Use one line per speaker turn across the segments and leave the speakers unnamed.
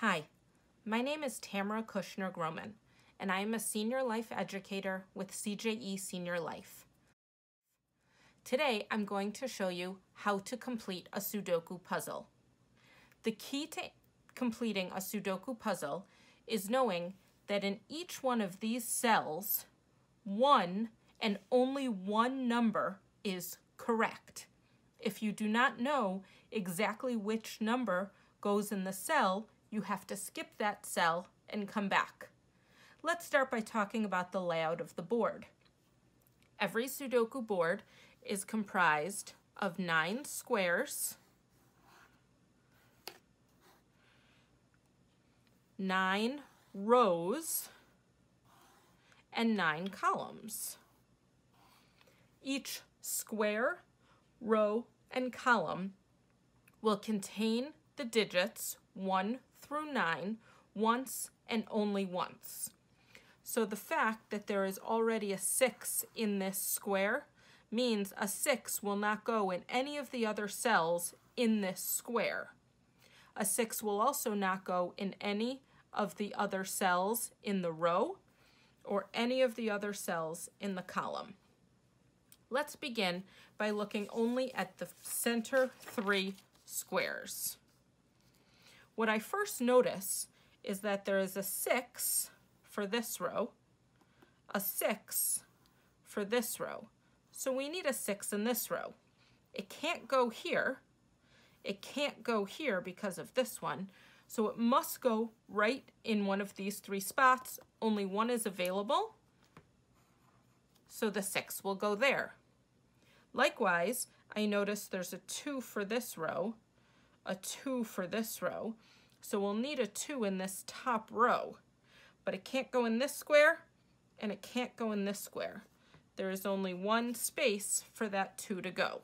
Hi, my name is Tamara Kushner-Groman, and I am a senior life educator with CJE Senior Life. Today, I'm going to show you how to complete a Sudoku puzzle. The key to completing a Sudoku puzzle is knowing that in each one of these cells, one and only one number is correct. If you do not know exactly which number goes in the cell, you have to skip that cell and come back. Let's start by talking about the layout of the board. Every Sudoku board is comprised of 9 squares, 9 rows, and 9 columns. Each square, row, and column will contain the digits 1 through 9 once and only once. So the fact that there is already a 6 in this square means a 6 will not go in any of the other cells in this square. A 6 will also not go in any of the other cells in the row or any of the other cells in the column. Let's begin by looking only at the center 3 squares. What I first notice is that there is a 6 for this row, a 6 for this row. So we need a 6 in this row. It can't go here. It can't go here because of this one. So it must go right in one of these 3 spots. Only one is available. So the 6 will go there. Likewise, I notice there's a 2 for this row, a 2 for this row. So we'll need a 2 in this top row. But it can't go in this square, and it can't go in this square. There is only one space for that 2 to go.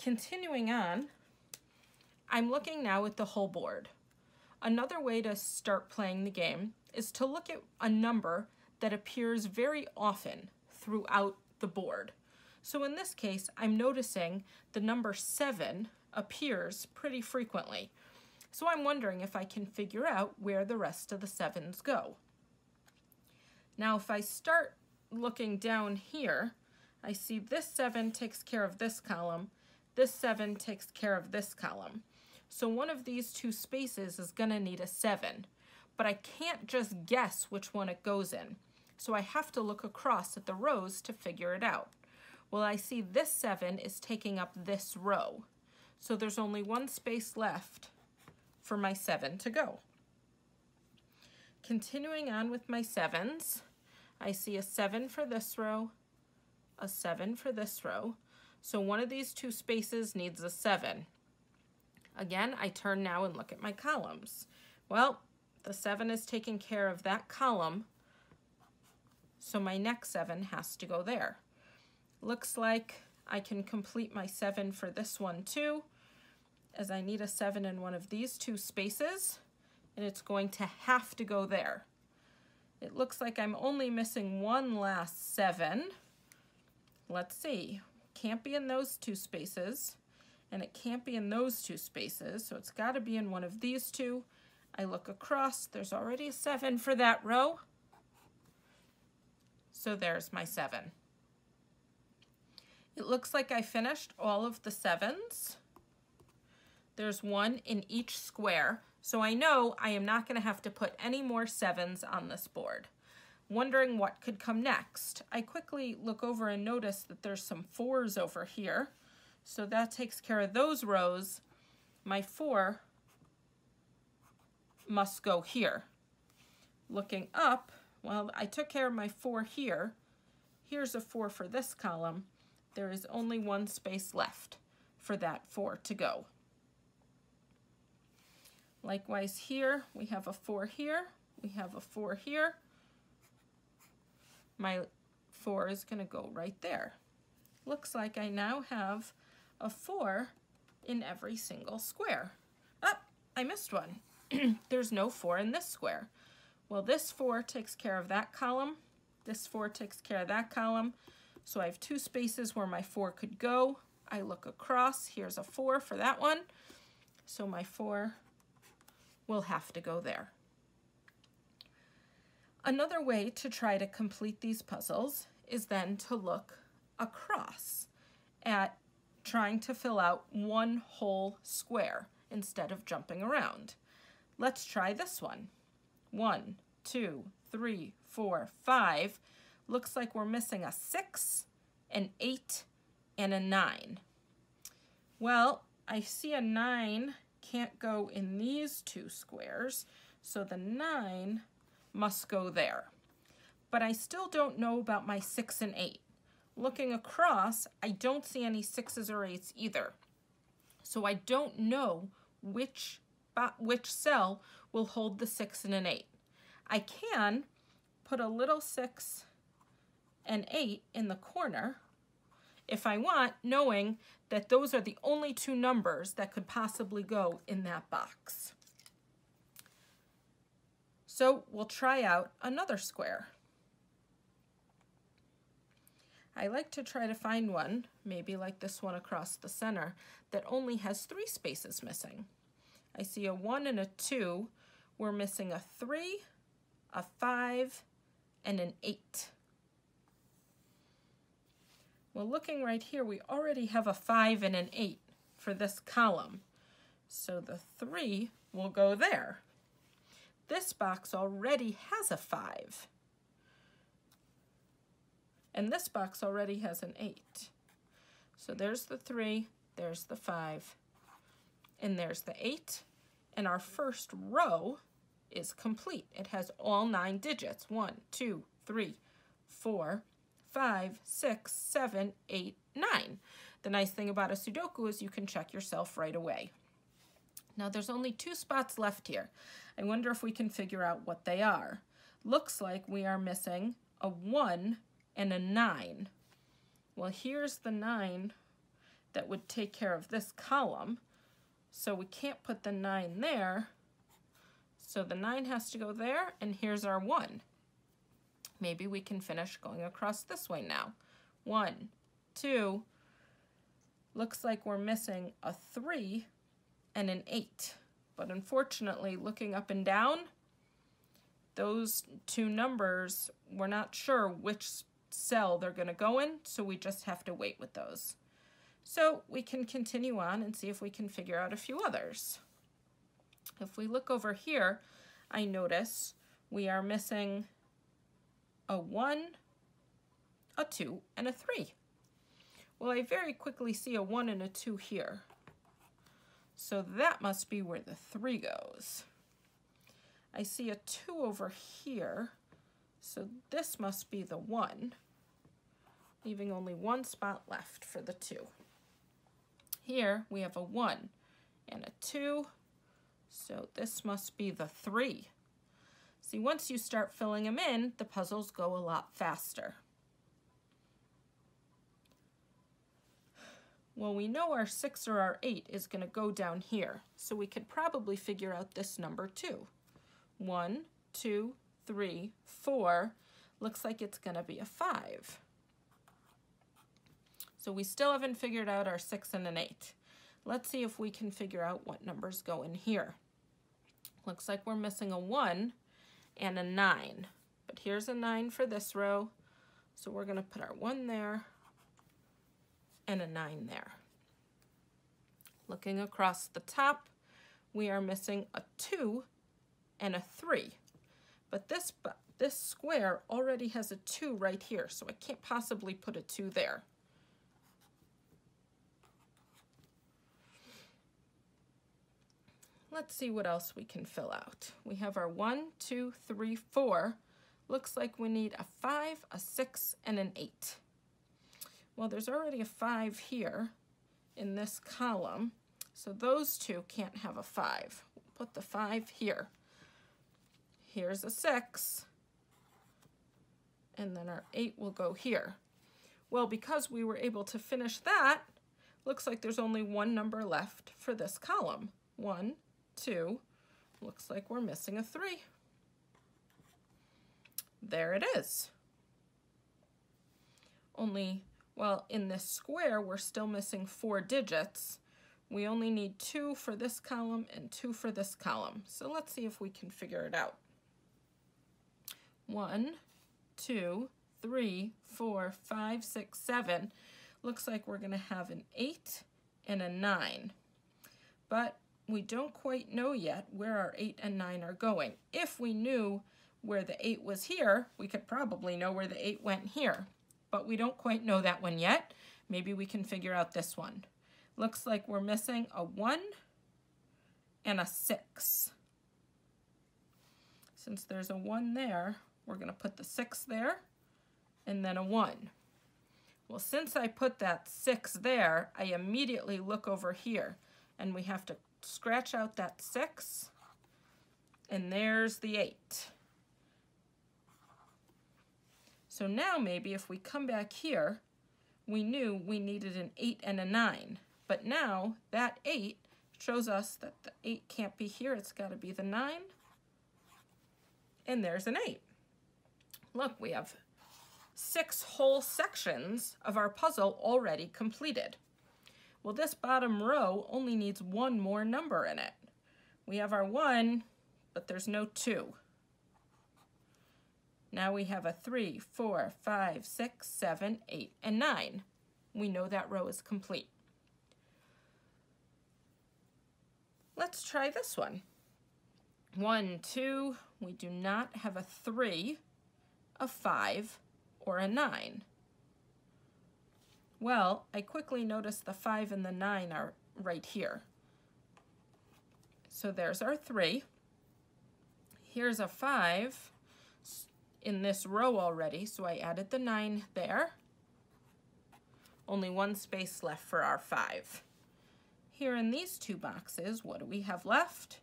Continuing on, I'm looking now at the whole board. Another way to start playing the game is to look at a number that appears very often throughout the board. So in this case, I'm noticing the number 7 appears pretty frequently. So I'm wondering if I can figure out where the rest of the 7s go. Now if I start looking down here, I see this 7 takes care of this column, this 7 takes care of this column. So one of these 2 spaces is going to need a 7, but I can't just guess which one it goes in. So I have to look across at the rows to figure it out. Well, I see this 7 is taking up this row. So there's only one space left for my 7 to go. Continuing on with my 7s, I see a 7 for this row, a 7 for this row. So one of these 2 spaces needs a 7. Again, I turn now and look at my columns. Well, the 7 is taking care of that column, so my next 7 has to go there. Looks like I can complete my 7 for this one too, as I need a 7 in one of these 2 spaces, and it's going to have to go there. It looks like I'm only missing one last 7. Let's see. Can't be in those 2 spaces, and it can't be in those 2 spaces, so it's got to be in one of these 2. I look across, there's already a 7 for that row, so there's my 7. It looks like I finished all of the 7s. There's 1 in each square, so I know I am not going to have to put any more 7s on this board. Wondering what could come next. I quickly look over and notice that there's some 4s over here, so that takes care of those rows. My 4 must go here. Looking up, well, I took care of my 4 here. Here's a 4 for this column. There is only one space left for that 4 to go. Likewise here, we have a 4 here, we have a 4 here. My 4 is going to go right there. Looks like I now have a 4 in every single square. Ah, I missed one. There's no 4 in this square. Well, this 4 takes care of that column. This 4 takes care of that column. So I have 2 spaces where my 4 could go. I look across, here's a 4 for that one, so my 4 will have to go there. Another way to try to complete these puzzles is then to look across at trying to fill out one whole square instead of jumping around. Let's try this one. 1, 2, 3, 4, 5. Looks like we're missing a 6, an 8, and a 9. Well, I see a 9 can't go in these two squares, so the 9 must go there. But I still don't know about my 6 and 8. Looking across, I don't see any 6s or 8s either. So I don't know which cell will hold the 6 and an 8. I can put a little 6 and 8 in the corner if I want, knowing that those are the only two numbers that could possibly go in that box. So we'll try out another square. I like to try to find one, maybe like this one across the center, that only has 3 spaces missing. I see a 1 and a 2. We're missing a 3, a 5, and an 8. Well, looking right here, we already have a 5 and an 8 for this column. So the 3 will go there. This box already has a 5. And this box already has an 8. So there's the 3, there's the 5, and there's the 8. And our first row is complete. It has all 9 digits. 1, 2, 3, 4, 5, 6, 7, 8, 9. The nice thing about a Sudoku is you can check yourself right away. Now there's only 2 spots left here. I wonder if we can figure out what they are. Looks like we are missing a 1 and a 9. Well, here's the 9 that would take care of this column. So we can't put the 9 there. So the 9 has to go there, and here's our 1. Maybe we can finish going across this way now. 1, 2. Looks like we're missing a 3 and an 8. But unfortunately, looking up and down, those two numbers, we're not sure which cell they're going to go in, so we just have to wait with those. So we can continue on and see if we can figure out a few others. If we look over here, I notice we are missing a 1, a 2, and a 3. Well, I very quickly see a 1 and a 2 here. So that must be where the 3 goes. I see a 2 over here, so this must be the 1, leaving only 1 spot left for the 2. Here we have a 1 and a 2, so this must be the 3. See, once you start filling them in, the puzzles go a lot faster. Well, we know our 6 or our 8 is going to go down here, so we could probably figure out this number too. 1, 2, 3, 4. Looks like it's going to be a 5. So we still haven't figured out our 6 and an 8. Let's see if we can figure out what numbers go in here. Looks like we're missing a 1 and a 9. But here's a 9 for this row, so we're going to put our 1 there and a 9 there. Looking across the top, we are missing a 2 and a 3. But this square already has a 2 right here, so I can't possibly put a 2 there. Let's see what else we can fill out. We have our 1, 2, 3, 4. Looks like we need a 5, a 6, and an 8. Well, there's already a 5 here in this column, so those two can't have a 5. We'll put the 5 here. Here's a 6, and then our 8 will go here. Well, because we were able to finish that, looks like there's only 1 number left for this column. 1, 2, looks like we're missing a 3. There it is. Only Well, in this square, we're still missing 4 digits. We only need 2 for this column and 2 for this column. So let's see if we can figure it out. 1, 2, 3, 4, 5, 6, 7. Looks like we're going to have an 8 and a 9. But we don't quite know yet where our 8 and 9 are going. If we knew where the 8 was here, we could probably know where the 8 went here. But we don't quite know that one yet. Maybe we can figure out this one. Looks like we're missing a 1 and a 6. Since there's a 1 there, we're going to put the 6 there and then a 1. Well, since I put that 6 there, I immediately look over here and we have to scratch out that 6 and there's the 8. So now maybe if we come back here, we knew we needed an 8 and a 9. But now that 8 shows us that the 8 can't be here. It's got to be the 9. And there's an 8. Look, we have 6 whole sections of our puzzle already completed. Well, this bottom row only needs 1 more number in it. We have our 1, but there's no 2. Now we have a 3, 4, 5, 6, 7, 8, and 9. We know that row is complete. Let's try this one. 1, 2, we do not have a 3, a 5, or a 9. Well, I quickly noticed the 5 and the 9 are right here. So there's our 3. Here's a 5 in this row already, so I added the 9 there. Only 1 space left for our 5. Here in these 2 boxes, what do we have left?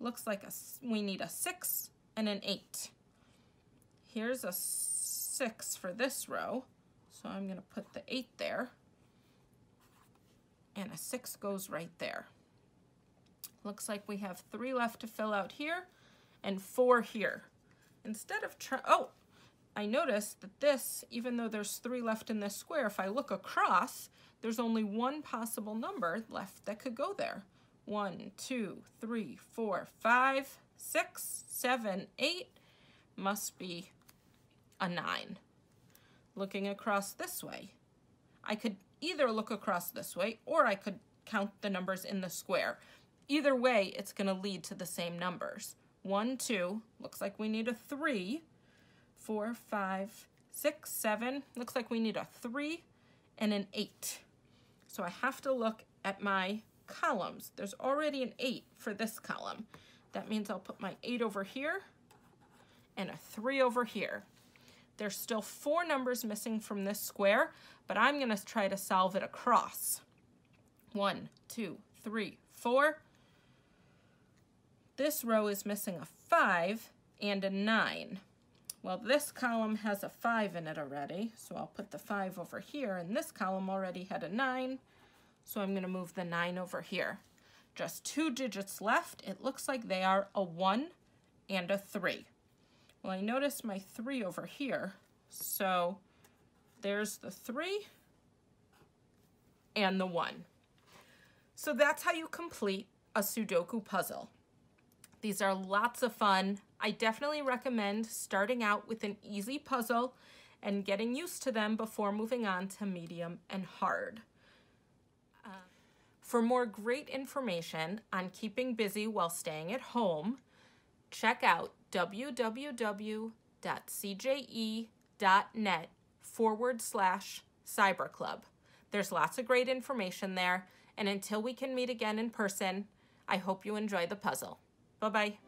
Looks like we need a 6 and an 8. Here's a 6 for this row, so I'm going to put the 8 there, and a 6 goes right there. Looks like we have 3 left to fill out here and 4 here. Instead of I noticed that this, even though there's 3 left in this square, if I look across, there's only 1 possible number left that could go there. 1, 2, 3, 4, 5, 6, 7, 8 must be a 9. Looking across this way, I could either look across this way or I could count the numbers in the square. Either way, it's going to lead to the same numbers. 1, 2, looks like we need a 3, 4, 5, 6, 7, looks like we need a 3 and an 8. So I have to look at my columns. There's already an 8 for this column. That means I'll put my 8 over here and a 3 over here. There's still 4 numbers missing from this square, but I'm going to try to solve it across. 1, 2, 3, 4. This row is missing a 5 and a 9. Well, this column has a 5 in it already, so I'll put the 5 over here, and this column already had a 9, so I'm going to move the 9 over here. Just 2 digits left. It looks like they are a 1 and a 3. Well, I noticed my 3 over here, so there's the 3 and the 1. So that's how you complete a Sudoku puzzle. These are lots of fun. I definitely recommend starting out with an easy puzzle and getting used to them before moving on to medium and hard. For more great information on keeping busy while staying at home, check out www.cje.net/cyberclub. There's lots of great information there, and until we can meet again in person, I hope you enjoy the puzzle. Bye-bye.